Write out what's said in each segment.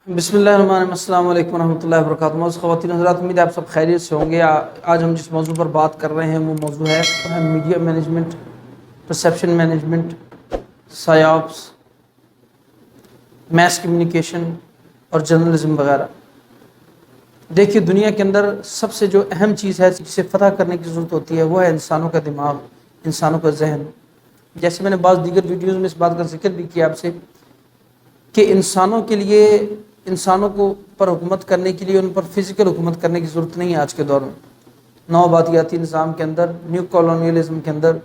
بسم اللہ الرحمن الرحیم۔ السلام علیکم ورحمۃ اللہ وبرکاتہ۔ موضوع خواتین حضرات، امید ہے آپ سب خیریت سے ہوں گے۔ آج ہم جس موضوع پر بات کر رہے ہیں وہ موضوع ہے media management, perception management, psyops, mass communication اور جرنلزم وغیرہ۔ دیکھیے، دنیا کے اندر سب سے جو اہم چیز ہے جسے فتح کرنے کی ضرورت ہوتی ہے وہ ہے انسانوں کا دماغ، انسانوں کا ذہن۔ جیسے میں نے بعض دیگر ویڈیوز میں اس بات کا ذکر بھی کیا آپ سے کہ انسانوں کے لیے، انسانوں کو پر حکومت کرنے کے لیے ان پر فزیکل حکومت کرنے کی ضرورت نہیں ہے آج کے دور میں۔ نوآبادیاتی نظام کے اندر، نیو کالونیلزم کے اندر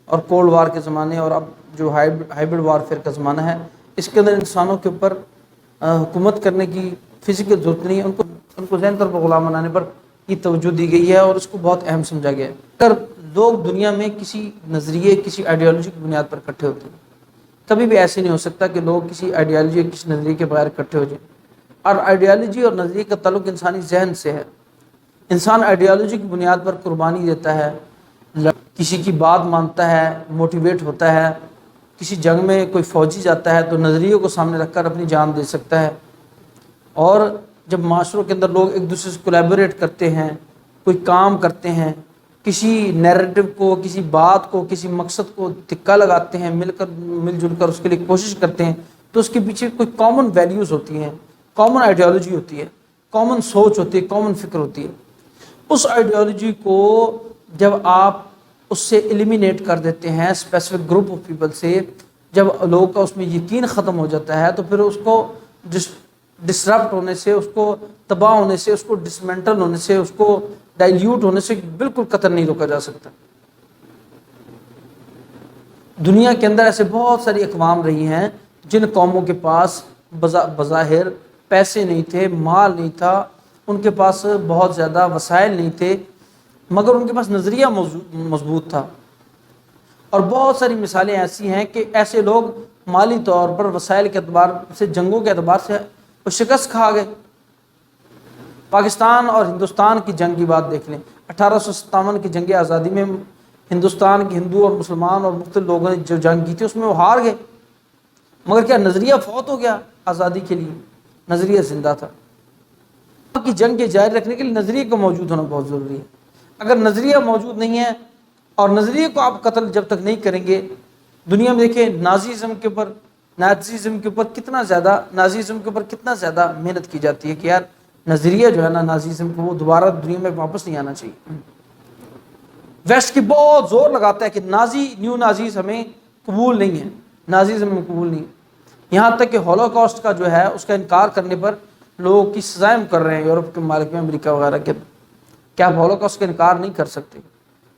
اور کولڈ وار کے زمانے اور اب جو ہائبرڈ وارفیئر کا زمانہ ہے، اس کے اندر انسانوں کے اوپر حکومت کرنے کی فزیکل ضرورت نہیں ہے۔ ان کو ذہن طور پر غلام بنانے پر یہ توجہ دی گئی ہے اور اس کو بہت اہم سمجھا گیا ہے۔ اگر لوگ دنیا میں کسی نظریے، کسی آئیڈیالوجی کی بنیاد پر اکٹھے ہوتے ہیں، کبھی بھی ایسے نہیں ہو سکتا کہ لوگ کسی آئیڈیالوجی، کسی نظریے کے بغیر اکٹھے ہو جائیں۔ اور آئیڈیالوجی اور نظریے کا تعلق انسانی ذہن سے ہے۔ انسان آئیڈیالوجی کی بنیاد پر قربانی دیتا ہے، کسی کی بات مانتا ہے، موٹیویٹ ہوتا ہے۔ کسی جنگ میں کوئی فوجی جاتا ہے تو نظریے کو سامنے رکھ کر اپنی جان دے سکتا ہے۔ اور جب معاشروں کے اندر لوگ ایک دوسرے سے کولیبوریٹ کرتے ہیں، کوئی کام کرتے ہیں، کسی نیریٹو کو، کسی بات کو، کسی مقصد کو تکا لگاتے ہیں، مل جل کر اس کے لیے کوشش کرتے ہیں، تو اس کے پیچھے کوئی کامن ویلیوز ہوتی ہیں، کامن آئیڈیالوجی ہوتی ہے، کامن سوچ ہوتی ہے، کامن فکر ہوتی ہے۔ اس آئیڈیالوجی کو جب آپ اس سے ایلیمینیٹ کر دیتے ہیں، اسپیسیفک گروپ آف پیپل سے، جب لوگوں کا اس میں یقین ختم ہو جاتا ہے، تو پھر اس کو ڈسرپٹ ہونے سے، اس کو تباہ ہونے سے، اس کو ڈسمنٹل ہونے سے، اس کو ڈائلیوٹ ہونے سے بالکل قطعاً نہیں روکا جا سکتا۔ دنیا کے اندر ایسے بہت ساری اقوام رہی ہیں جن قوموں کے پاس بظاہر پیسے نہیں تھے، مال نہیں تھا، ان کے پاس بہت زیادہ وسائل نہیں تھے، مگر ان کے پاس نظریہ مضبوط تھا۔ اور بہت ساری مثالیں ایسی ہیں کہ ایسے لوگ مالی طور پر، وسائل کے اعتبار سے، جنگوں کے اعتبار سے شکست کھا گئے۔ پاکستان اور ہندوستان کی جنگ کی بات دیکھ لیں۔ 1857 کی جنگ آزادی میں ہندوستان کے ہندو اور مسلمان اور مختلف لوگوں نے جو جنگ کی تھی اس میں وہ ہار گئے، مگر کیا نظریہ فوت ہو گیا؟ آزادی کے لیے نظریہ زندہ تھا۔ کی جنگ کے جاری رکھنے کے لیے نظریے کا موجود ہونا بہت ضروری ہے۔ اگر نظریہ موجود نہیں ہے اور نظریے کو آپ قتل جب تک نہیں کریں گے، دنیا میں دیکھیں نازیزم کے اوپر کتنا زیادہ محنت کی جاتی ہے کہ یار نظریہ جو ہے نا نازیزم کو، وہ دوبارہ دنیا میں واپس نہیں آنا چاہیے۔ ویسٹ کی بہت زور لگاتا ہے کہ نیو نازیز ہمیں قبول نہیں ہے، نازیزم ہمیں قبول نہیں ہے۔ یہاں تک کہ ہولوکاسٹ کا جو ہے اس کا انکار کرنے پر لوگوں کی سزائیں کر رہے ہیں یورپ کے ممالک میں، امریکہ وغیرہ کے۔ کیا آپ ہولوکاسٹ کا انکار نہیں کر سکتے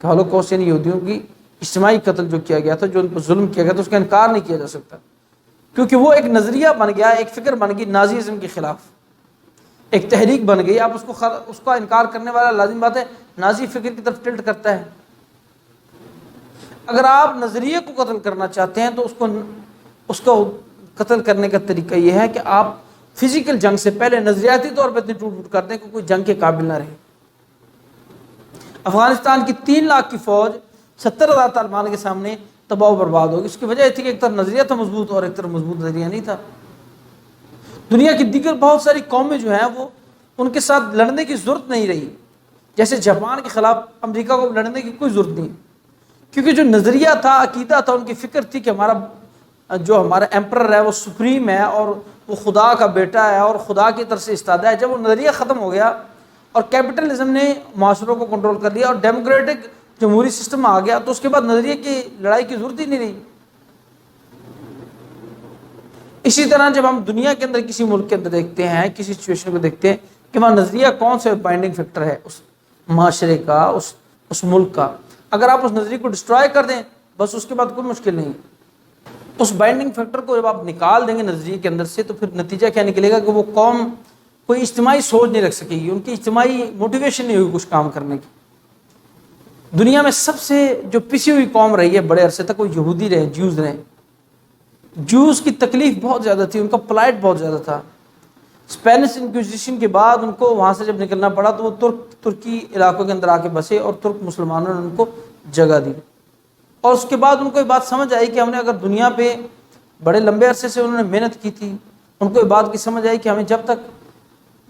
کہ ہولوکاسٹ یعنی یہودیوں کی اجتماعی قتل جو کیا گیا تھا، جو ان پر ظلم کیا گیا تھا، اس کا انکار نہیں کیا جا سکتا، کیونکہ وہ ایک نظریہ بن گیا، ایک فکر بن گئی نازیزم کے خلاف، ایک تحریک بن گئی۔ آپ اس کا انکار کرنے والا لازم بات ہے نازی فکر کی طرف ٹلٹ کرتا ہے۔ اگر آپ نظریے کو قتل کرنا چاہتے ہیں تو اس کو قتل کرنے کا طریقہ یہ ہے کہ آپ فزیکل جنگ سے پہلے نظریاتی طور پہ اتنی ٹوٹ کر دیں کہ کوئی جنگ کے قابل نہ رہے۔ افغانستان کی 3 لاکھ کی فوج 70,000 طالبان کے سامنے تباہ و برباد ہوگی۔ اس کی وجہ یہ تھی کہ ایک طرف نظریہ تھا مضبوط اور ایک طرف مضبوط نظریہ نہیں تھا۔ دنیا کی دیگر بہت ساری قومیں جو ہیں وہ ان کے ساتھ لڑنے کی ضرورت نہیں رہی۔ جیسے جاپان کے خلاف امریکہ کو لڑنے کی کوئی ضرورت نہیں، کیونکہ جو نظریہ تھا، عقیدہ تھا، ان کی فکر تھی کہ ہمارا ایمپرر ہے وہ سپریم ہے اور وہ خدا کا بیٹا ہے اور خدا کی طرف سے استاد ہے۔ جب وہ نظریہ ختم ہو گیا اور کیپٹلزم نے معاشروں کو کنٹرول کر لیا اور ڈیموکریٹک جمہوری سسٹم آ گیا، تو اس کے بعد نظریے کی لڑائی کی ضرورت ہی نہیں رہی۔ اسی طرح جب ہم دنیا کے اندر کسی ملک کے اندر دیکھتے ہیں، کسی سچویشن کو دیکھتے ہیں کہ وہاں نظریہ کون سے بائنڈنگ فیکٹر ہے اس معاشرے کا، اس ملک کا، اگر آپ اس نظریے کو ڈسٹرائے کر دیں بس اس کے بعد کوئی مشکل نہیں۔ اس بائنڈنگ فیکٹر کو جب آپ نکال دیں گے نظریے کے اندر سے، تو پھر نتیجہ کیا نکلے گا کہ وہ قوم کوئی اجتماعی سوچ نہیں رکھ سکے گی، ان کی اجتماعی موٹیویشن نہیں ہوگی کچھ کام کرنے کی۔ دنیا میں سب سے جو پسی ہوئی قوم رہی ہے بڑے عرصے تک وہ یہودی رہے، جیوز رہے۔ جوز کی تکلیف بہت زیادہ تھی، ان کا پلائٹ بہت زیادہ تھا۔ اسپینش انکویزیشن کے بعد ان کو وہاں سے جب نکلنا پڑا تو وہ ترکی علاقوں کے اندر آ کے بسے اور ترک مسلمانوں نے ان کو جگہ دی، اور اس کے بعد ان کو یہ بات سمجھ آئی کہ ہم نے اگر دنیا پہ بڑے لمبے عرصے سے انہوں نے محنت کی تھی، ان کو یہ بات کی سمجھ آئی کہ ہمیں جب تک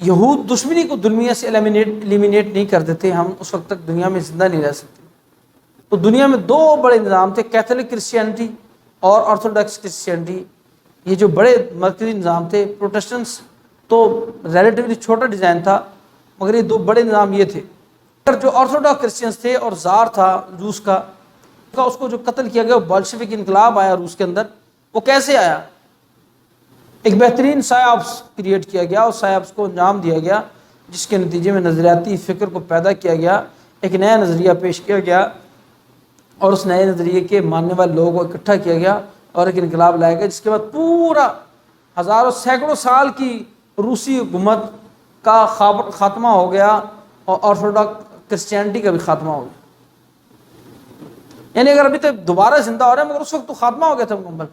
یہود دشمنی کو دنیا سے ایلیمینیٹ نہیں کر دیتے ہم اس وقت تک دنیا میں زندہ نہیں رہ سکتے۔ تو دنیا میں دو بڑے نظام تھے، کیتھولک کرسچینٹی اور آرتھوڈاکس کرسچینٹی، یہ جو بڑے مرکزی نظام تھے۔ پروٹسٹنٹس تو ریلیٹیولی چھوٹا ڈیزائن تھا، مگر یہ دو بڑے نظام یہ تھے۔ جو آرتھوڈاکس کرسچنس تھے اور زار تھا روس کا، اس کو جو قتل کیا گیا، بولشوک انقلاب آیا روس کے اندر، وہ کیسے آیا؟ ایک بہترین سائاپس کریٹ کیا گیا، اس سائاپس کو انجام دیا گیا، جس کے نتیجے میں نظریاتی فکر کو پیدا کیا گیا، ایک نیا نظریہ پیش کیا گیا، اور اس نئے نظریے کے ماننے والے لوگوں کو اکٹھا کیا گیا اور ایک انقلاب لایا گیا، جس کے بعد پورا ہزاروں سینکڑوں سال کی روسی حکومت کا خاتمہ ہو گیا اور آرتھوڈاکس کرسچینٹی کا بھی خاتمہ ہو گیا۔ یعنی اگر ابھی تک دوبارہ زندہ ہو رہا ہے، مگر اس وقت تو خاتمہ ہو گیا تھا مکمل۔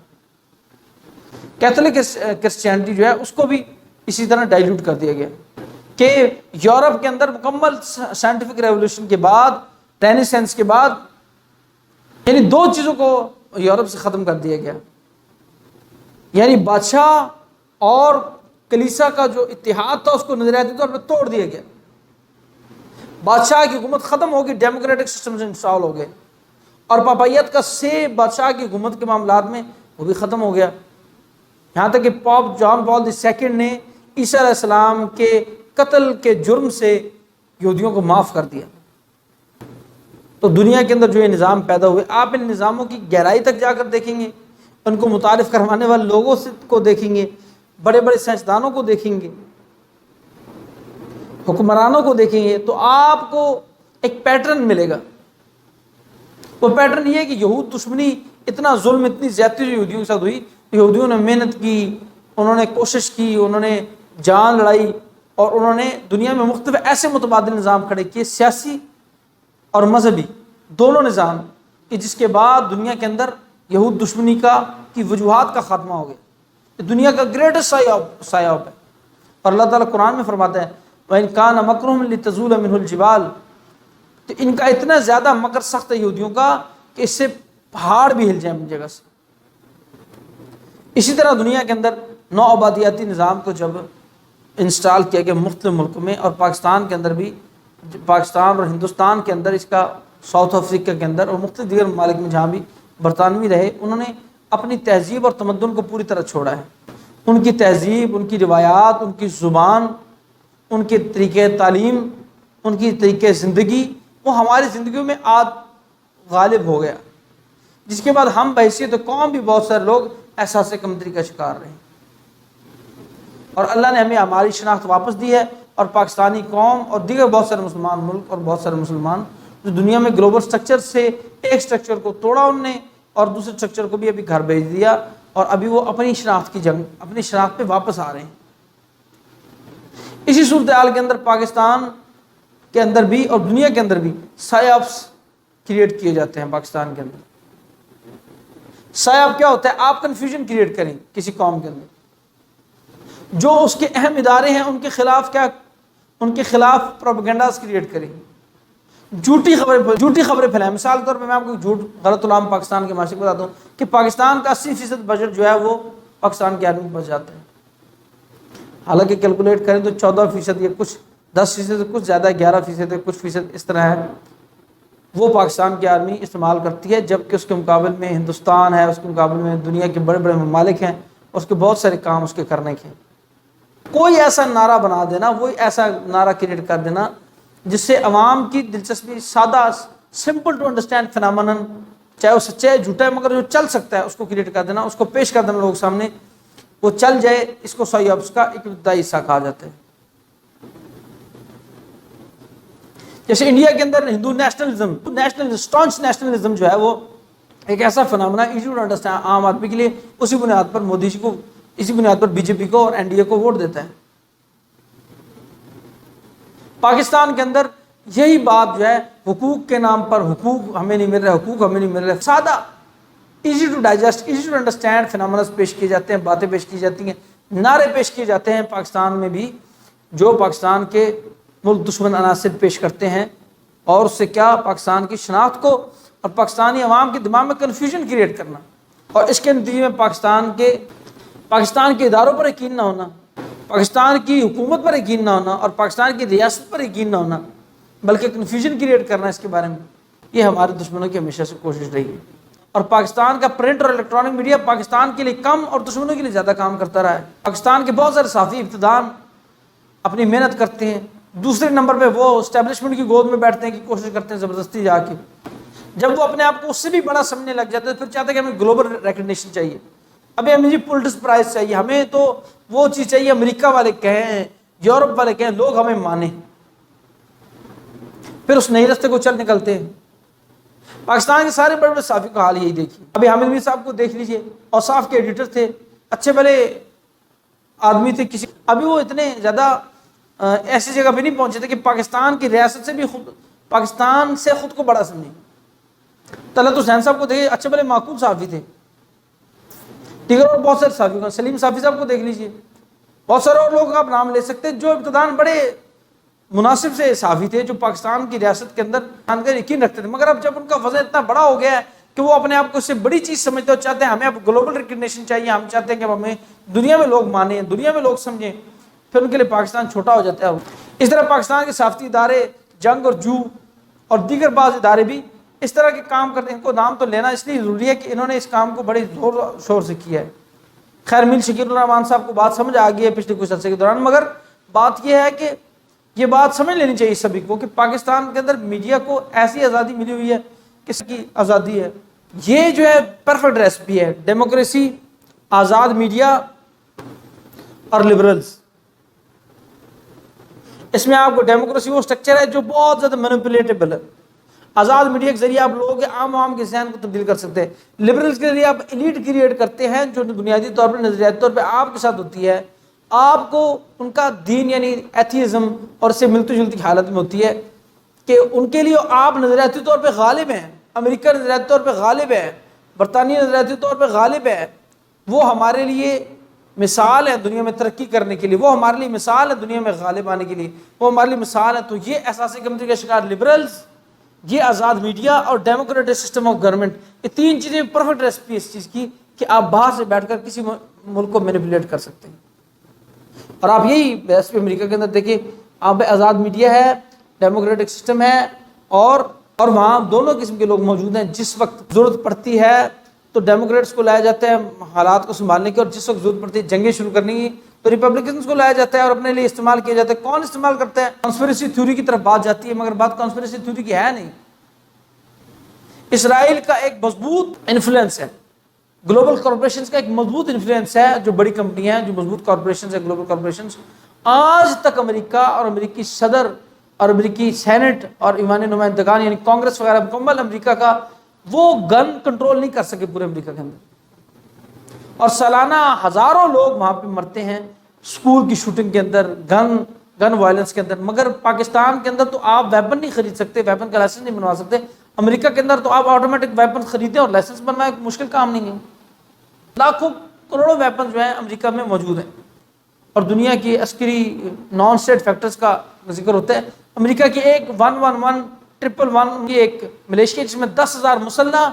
کیتھولک کرسچینٹی جو ہے اس کو بھی اسی طرح ڈائلیوٹ کر دیا گیا کہ یورپ کے اندر مکمل سائنٹیفک ریولوشن کے بعد، رینیسانس کے بعد، یعنی دو چیزوں کو یورپ سے ختم کر دیا گیا، یعنی بادشاہ اور کلیسا کا جو اتحاد تھا اس کو نظریاتی طور پر توڑ دیا گیا۔ بادشاہ کی حکومت ختم ہوگی، ڈیموکریٹک سسٹم سے انسٹال ہو گئے، اور پاپائیت کا سے بادشاہ کی حکومت کے معاملات میں وہ بھی ختم ہو گیا، یہاں تک کہ پاپ جان پال II نے عیسیٰ علیہ السلام کے قتل کے جرم سے یہودیوں کو معاف کر دیا۔ تو دنیا کے اندر جو یہ نظام پیدا ہوئے، آپ ان نظاموں کی گہرائی تک جا کر دیکھیں گے، ان کو متعارف کروانے والے لوگوں کو دیکھیں گے، بڑے بڑے سائنسدانوں کو دیکھیں گے، حکمرانوں کو دیکھیں گے، تو آپ کو ایک پیٹرن ملے گا۔ وہ پیٹرن یہ ہے کہ یہود دشمنی، اتنا ظلم، اتنی زیادتی جو یہودیوں کے ساتھ ہوئی، یہودیوں نے محنت کی، انہوں نے کوشش کی، انہوں نے جان لڑائی، اور انہوں نے دنیا میں مختلف ایسے متبادل نظام کھڑے کیے، سیاسی اور مذہبی دونوں نظام، کہ جس کے بعد دنیا کے اندر یہود دشمنی کی وجوہات کا خاتمہ ہو گیا۔ دنیا کا گریٹسٹ سایہ ہے، اور اللہ تعالیٰ قرآن میں فرماتا ہے وَإِنْ كَانَ مَكْرُهُمْ لِتَزُولَ مِنْهُ الْجِبَالُ، تو ان کا اتنا زیادہ مکر سخت ہے یہودیوں کا کہ اس سے پہاڑ بھی ہل جائیں اپنی جگہ سے۔ اسی طرح دنیا کے اندر نو آبادیاتی نظام کو جب انسٹال کیا گیا مختلف ملکوں میں، اور پاکستان کے اندر بھی، پاکستان اور ہندوستان کے اندر، اس کا ساؤتھ افریقہ کے اندر اور مختلف دیگر ممالک میں جہاں بھی برطانوی رہے، انہوں نے اپنی تہذیب اور تمدن کو پوری طرح چھوڑا ہے۔ ان کی تہذیب، ان کی روایات، ان کی زبان، ان کے طریقے تعلیم، ان کی طریقے زندگی، وہ ہماری زندگیوں میں غالب ہو گیا، جس کے بعد ہم بحیثیت قوم بھی بہت سارے لوگ احساس کمتری کا شکار رہے ہیں، اور اللہ نے ہمیں ہماری شناخت واپس دی ہے، اور پاکستانی قوم اور دیگر بہت سارے مسلمان ملک اور بہت سارے مسلمان جو دنیا میں گلوبل سٹرکچر سے ایک سٹرکچر کو توڑا انہوں نے، اور دوسرے سٹرکچر کو بھی ابھی گھر بھیج دیا، اور ابھی وہ اپنی شناخت کی جنگ، اپنی شناخت پہ واپس آ رہے ہیں۔ اسی صورتحال کے اندر پاکستان کے اندر بھی اور دنیا کے اندر بھی سائاپس کریٹ کیے جاتے ہیں۔ پاکستان کے اندر سائاپ کیا ہوتا ہے؟ آپ کنفیوژن کریٹ کریں کسی قوم کے اندر، جو اس کے اہم ادارے ہیں ان کے خلاف ان کے خلاف پروپیگنڈاز کریٹ کریں، جھوٹی خبریں پھیلائیں۔ مثال کے طور پہ میں آپ کو جھوٹ غلط علام پاکستان کے معاشرے کو بتاتا ہوں کہ پاکستان کا 80% بجٹ جو ہے وہ پاکستان کی آرمی بچ جاتا ہے، حالانکہ کیلکولیٹ کریں تو 14% یا کچھ 10% سے کچھ زیادہ، 11% کچھ فیصد اس طرح ہے، وہ پاکستان کی آرمی استعمال کرتی ہے، جبکہ اس کے مقابل میں ہندوستان ہے، اس کے مقابل میں دنیا کے بڑے بڑے ممالک ہیں، اس کے بہت سارے کام اس کے کرنے کے۔ کوئی ایسا نعرہ بنا دینا، وہی ایسا نعرہ کریٹ کر دینا جس سے عوام کی دلچسپی، سادہ سمپل ٹو انڈرسٹینڈ فینامنن، چاہے وہ سچا ہے جھوٹا ہے مگر جو چل سکتا ہے اس کو کریٹ کر دینا، اس کو پیش کر دینا لوگوں کے سامنے، وہ چل جائے، اس کو سائاپس کا ایک ابتدائی حصہ کہا جاتا ہے۔ جیسے انڈیا کے اندر ہندو اسٹانچ نیشنلزم جو ہے وہ ایک ایسا فنامنا ایزی ٹو انڈرسٹینڈ عام آدمی کے لیے، اسی بنیاد پر مودی جی کو، اسی بنیاد پر بی جے پی کو اور این ڈی اے کو ووٹ دیتا ہے۔ پاکستان کے اندر یہی بات جو ہے، حقوق کے نام پر حقوق ہمیں نہیں مل رہے، حقوق ہمیں نہیں مل رہے، سادہ easy to digest, easy to understand phenomenas پیش کیے جاتے ہیں، باتیں پیش کی جاتی ہیں، نعرے پیش کیے جاتے ہیں پاکستان میں بھی، جو پاکستان کے ملک دشمن عناصر پیش کرتے ہیں، اور اس سے کیا پاکستان کی شناخت کو اور پاکستانی عوام کے دماغ میں کنفیوژن کریٹ کرنا، اور اس کے نتیجے میں پاکستان کے پاکستان کے اداروں پر یقین نہ ہونا، پاکستان کی حکومت پر یقین نہ ہونا اور پاکستان کی ریاست پر یقین نہ ہونا، بلکہ کنفیوژن کریٹ کرنا اس کے بارے میں، یہ ہمارے دشمنوں کی ہمیشہ سے کوشش رہی ہے۔ اور پاکستان کا پرنٹ اور الیکٹرانک میڈیا پاکستان کے لیے کم اور دشمنوں کے لیے زیادہ کام کرتا رہا ہے۔ پاکستان کے بہت سارے صحافی ابتدان اپنی محنت کرتے ہیں، دوسرے نمبر پہ وہ اسٹیبلشمنٹ کی گود میں بیٹھتے ہیں کہ کوشش کرتے ہیں زبردستی جا کے، جب وہ اپنے آپ کو اس سے بھی بڑا سمجھنے لگ جاتے ہیں پھر چاہتے ہیں کہ ہمیں گلوبل ریکگنیشن چاہیے، ابھی ہمیں پولٹس پرائز چاہیے، ہمیں تو وہ چیز چاہیے امریکہ والے کہیں، یورپ والے کہیں، لوگ ہمیں مانیں، پھر اس نئے راستے کو چل نکلتے ہیں۔ پاکستان کے سارے بڑے بڑے صحافی کا حال یہی دیکھیے، ابھی حامد میر صاحب کو دیکھ لیجئے، اوصاف کے ایڈیٹر تھے، اچھے بھلے آدمی تھے، کسی ابھی وہ اتنے زیادہ ایسی جگہ پہ نہیں پہنچے تھے کہ پاکستان کی ریاست سے بھی پاکستان سے خود کو بڑا سمجھیں۔ طلعت حسین صاحب کو دیکھیے، اچھے بھلے معقول صحافی تھے، دیگر اور بہت سارے صحافی، سلیم صافی صاحب کو دیکھ لیجئے، بہت سارے اور لوگ آپ نام لے سکتے ہیں جو ابتدان بڑے مناسب سے صحافی تھے، جو پاکستان کی ریاست کے اندر کا یقین رکھتے تھے، مگر اب جب ان کا وزن اتنا بڑا ہو گیا ہے کہ وہ اپنے آپ کو اس سے بڑی چیز سمجھتے ہو چاہتے ہیں، ہمیں اب گلوبل ریکگنیشن چاہیے، ہم چاہتے ہیں کہ ہمیں دنیا میں لوگ مانیں، دنیا میں لوگ سمجھیں، پھر ان کے لیے پاکستان چھوٹا ہو جاتا ہے۔ اس طرح پاکستان کے صحافتی ادارے، جنگ اور جو اور دیگر بعض ادارے بھی اس طرح کے کام کرتے ہیں، ان کو نام تو لینا اس لیے ضروری ہے کہ انہوں نے اس کام کو بڑے زور شور سے کیا ہے۔ خیر میر شکیل الرحمان صاحب کو بات سمجھ آ گئی ہے پچھلے کچھ عرصے کے دوران، مگر بات یہ ہے کہ یہ بات سمجھ لینی چاہیے سبھی کو کہ پاکستان کے اندر میڈیا کو ایسی آزادی ملی ہوئی ہے، کس کی آزادی ہے، یہ جو ہے پرفیکٹ ریسپی ہے، ڈیموکریسی، آزاد میڈیا اور لبرلز۔ اس میں آپ کو ڈیموکریسی وہ سٹرکچر ہے جو بہت زیادہ مینیپولیٹیبل ہے، آزاد میڈیا کے ذریعے آپ لوگوں کے عام عوام کے ذہن کو تبدیل کر سکتے ہیں، لبرلز کے ذریعے آپ ایلیٹ کریٹ کرتے ہیں جو بنیادی طور پر نظریاتی طور پہ آپ کے ساتھ ہوتی ہے، آپ کو ان کا دین یعنی ایتھیزم اور اس سے ملتی جلتی حالت میں ہوتی ہے کہ ان کے لیے آپ نظریاتی طور پہ غالب ہیں، امریکہ نظریاتی طور پہ غالب ہے، برطانیہ نظریاتی طور پہ غالب ہے، وہ ہمارے لیے مثال ہے دنیا میں ترقی کرنے کے لیے، وہ ہمارے لیے مثال ہے دنیا میں غالب آنے کے لیے، وہ ہمارے لیے مثال ہے۔ تو یہ احساس کمزوری کا شکار لبرلز، یہ آزاد میڈیا اور ڈیموکریٹک سسٹم آف گورنمنٹ، یہ تین چیزیں پرفیکٹ ریسپی اس چیز کی کہ آپ باہر سے بیٹھ کر کسی ملک کو مینیپولیٹ کر سکتے ہیں۔ اور آپ یہی ریسپی امریکہ کے اندر دیکھیں، آپ آزاد میڈیا ہے، ڈیموکریٹک سسٹم ہے، اور وہاں دونوں قسم کے لوگ موجود ہیں۔ جس وقت ضرورت پڑتی ہے تو ڈیموکریٹس کو لایا جاتا ہے حالات کو سنبھالنے کی، اور جس وقت ضرورت پڑتی ہے جنگیں شروع کرنے کی تو ریپبلکنز کو لایا جاتا ہے اور اپنے لیے استعمال کیا جاتا ہے۔ کون استعمال کرتا ہے؟ کانسپریسی تھیوری کی طرف بات جاتی ہے، مگر بات کانسپریسی تھیوری کی ہے نہیں۔ اسرائیل کا ایک مضبوط انفلوئنس ہے، گلوبل کارپوریشنز کا ایک مضبوط انفلوئنس ہے، جو بڑی کمپنیاں ہیں، جو مضبوط کارپوریشنز ہیں، گلوبل کارپوریشنز۔ آج تک امریکہ اور امریکی صدر اور امریکی سینٹ اور ایوانی نمائندگان یعنی کانگریس وغیرہ مکمل امریکہ کا وہ گن کنٹرول نہیں کر سکے پورے امریکہ کے اندر، اور سالانہ ہزاروں لوگ وہاں پہ مرتے ہیں اسکول کی شوٹنگ کے اندر، گن وائلنس کے اندر۔ مگر پاکستان کے اندر تو آپ ویپن نہیں خرید سکتے، ویپن کا لائسنس نہیں بنوا سکتے، امریکہ کے اندر تو آپ آٹومیٹک ویپن خریدیں اور لائسنس بنوائیں، مشکل کام نہیں ہے۔ لاکھوں کروڑوں ویپن جو ہیں امریکہ میں موجود ہیں، اور دنیا کی عسکری نان اسٹیٹ فیکٹرز کا ذکر ہوتا ہے۔ امریکہ کی ایک 111 کی ایک ملیشیا جس میں 10,000 مسلح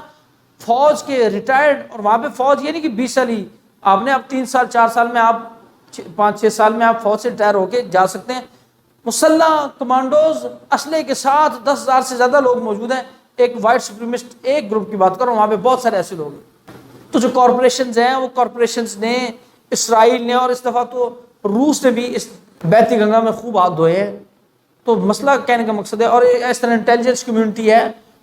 فوج کے ریٹائرڈ، اور وہاں پہ فوج یہ نہیں کہ 20 سال ہی آپ نے، اب 3 سال 4 سال میں آپ 5-6 سال میں آپ فوج سے ریٹائر ہو کے جا سکتے ہیں۔ مسلح کمانڈوز اسلحے کے ساتھ 10,000 سے زیادہ لوگ موجود ہیں۔ ایک وائٹ سپریمسٹ ایک گروپ کی بات کروں، وہاں پہ بہت سارے ایسے لوگ ہیں۔ تو جو کارپوریشنز ہیں، وہ کارپوریشنز نے، اسرائیل نے، اور اس دفعہ تو روس نے بھی اس بیتی گنگا میں خوب ہاتھ دھوئے ہیں۔ تو مسئلہ کہنے کا مقصد ہے، اور اس طرح انٹیلیجنس کمیونٹی ہے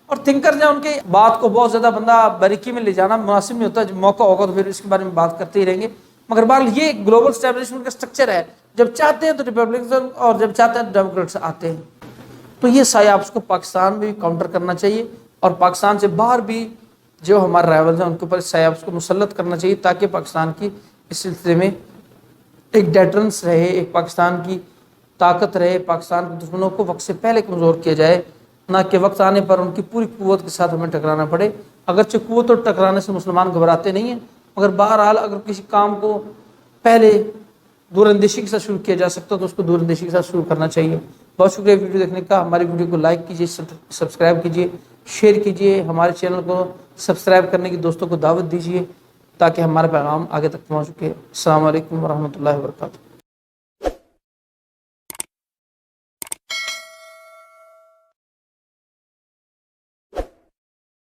اور تھنکرز ہیں، ان کے بات کو بہت زیادہ بندہ باریکی میں لے جانا مناسب نہیں ہوتا، جب موقع ہوگا تو پھر اس کے بارے میں بات کرتے ہی رہیں گے۔ مگر بہرحال یہ گلوبل اسٹیبلشمنٹ کا سٹرکچر ہے، جب چاہتے ہیں تو ریپبلکنزم اور جب چاہتے ہیں تو ڈیموکریٹس آتے ہیں۔ تو یہ سائیاپس کو پاکستان میں بھی کاؤنٹر کرنا چاہیے، اور پاکستان سے باہر بھی جو ہمارے رائیولز ہیں ان کے اوپر سائیاپس کو مسلط کرنا چاہیے، تاکہ پاکستان کی اس سلسلے میں ایک ڈیٹرنس رہے، ایک پاکستان کی طاقت رہے، پاکستان کے دشمنوں کو وقت سے پہلے کمزور کیا جائے، نہ کہ وقت آنے پر ان کی پوری قوت کے ساتھ ہمیں ٹکرانا پڑے۔ اگرچہ قوت اور ٹکرانے سے مسلمان گھبراتے نہیں ہیں، مگر بہرحال اگر کسی کام کو پہلے دور اندیشی کے ساتھ شروع کیا جا سکتا تو اس کو دور اندیشی کے ساتھ شروع کرنا چاہیے۔ بہت شکریہ ویڈیو دیکھنے کا۔ ہماری ویڈیو کو لائک کیجیے، سبسکرائب کیجیے، شیئر کیجیے، ہمارے چینل کو سبسکرائب کرنے کی دوستوں کو دعوت دیجیے۔ تاکہ ہمارا پیغام آگے تک پہنچ سکے۔ السلام علیکم ورحمۃ اللہ وبرکاتہ۔